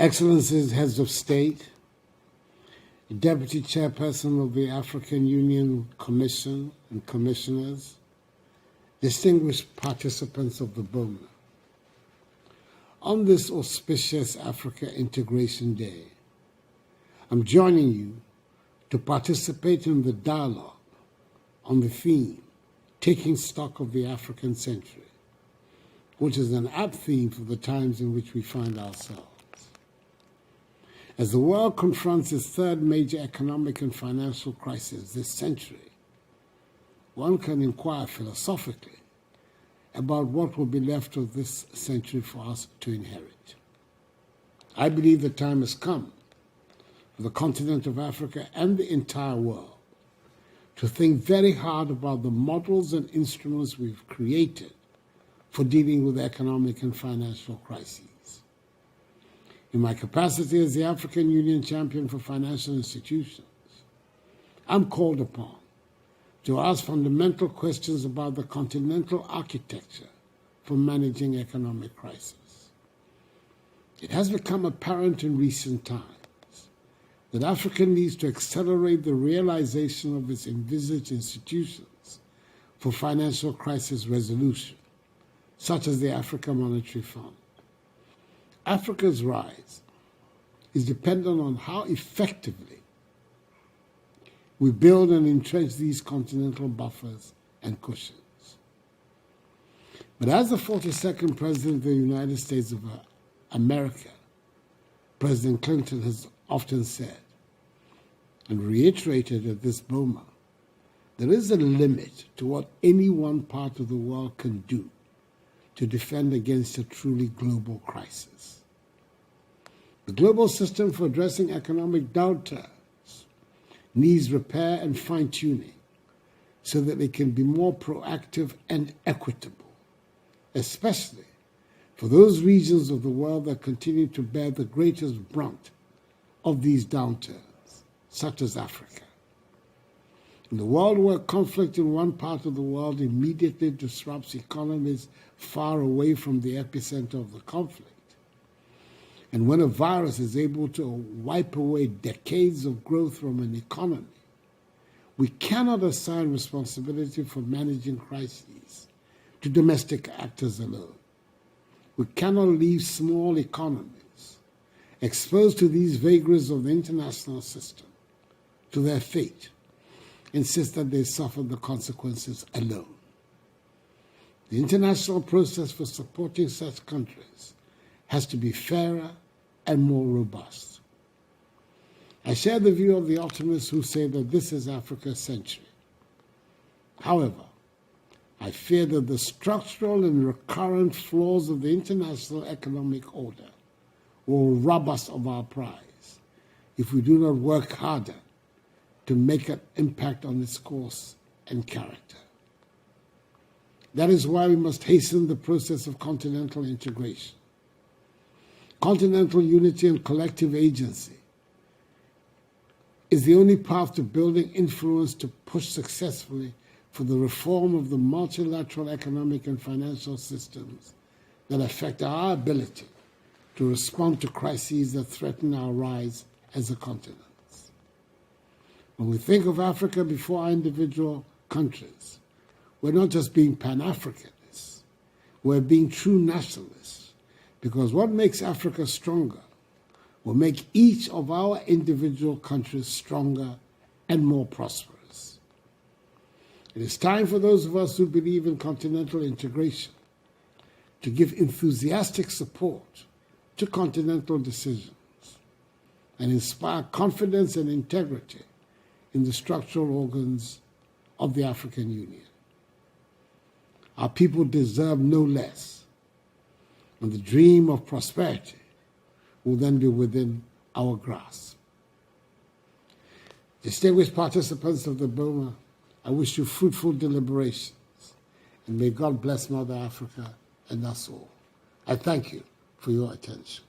Excellencies, heads of state, Deputy Chairperson of the African Union Commission and Commissioners, distinguished participants of the Boma. On this auspicious Africa Integration Day, I'm joining you to participate in the dialogue on the theme, Taking Stock of the African Century, which is an apt theme for the times in which we find ourselves. As the world confronts its third major economic and financial crisis this century, one can inquire philosophically about what will be left of this century for us to inherit. I believe the time has come for the continent of Africa and the entire world to think very hard about the models and instruments we've created for dealing with economic and financial crises. In my capacity as the African Union Champion for Financial Institutions, I'm called upon to ask fundamental questions about the continental architecture for managing economic crisis. It has become apparent in recent times that Africa needs to accelerate the realization of its envisaged institutions for financial crisis resolution, such as the Africa Monetary Fund. Africa's rise is dependent on how effectively we build and entrench these continental buffers and cushions. But as the 42nd President of the United States of America, President Clinton, has often said and reiterated at this Boma, there is a limit to what any one part of the world can do to defend against a truly global crisis. The global system for addressing economic downturns needs repair and fine-tuning so that it can be more proactive and equitable, especially for those regions of the world that continue to bear the greatest brunt of these downturns, such as Africa. In the world where conflict in one part of the world immediately disrupts economies far away from the epicenter of the conflict, and when a virus is able to wipe away decades of growth from an economy, we cannot assign responsibility for managing crises to domestic actors alone. We cannot leave small economies exposed to these vagaries of the international system to their fate, insist that they suffer the consequences alone. The international process for supporting such countries has to be fairer and more robust. I share the view of the optimists who say that this is Africa's century. However, I fear that the structural and recurrent flaws of the international economic order will rob us of our prize if we do not work harder to make an impact on its course and character. That is why we must hasten the process of continental integration. Continental unity and collective agency is the only path to building influence to push successfully for the reform of the multilateral economic and financial systems that affect our ability to respond to crises that threaten our rise as a continent. When we think of Africa before our individual countries, we're not just being Pan-Africanists, we're being true nationalists, because what makes Africa stronger will make each of our individual countries stronger and more prosperous. It is time for those of us who believe in continental integration to give enthusiastic support to continental decisions and inspire confidence and integrity in the structural organs of the African Union. Our people deserve no less, and the dream of prosperity will then be within our grasp. Distinguished participants of the Boma, I wish you fruitful deliberations, and may God bless Mother Africa and us all. I thank you for your attention.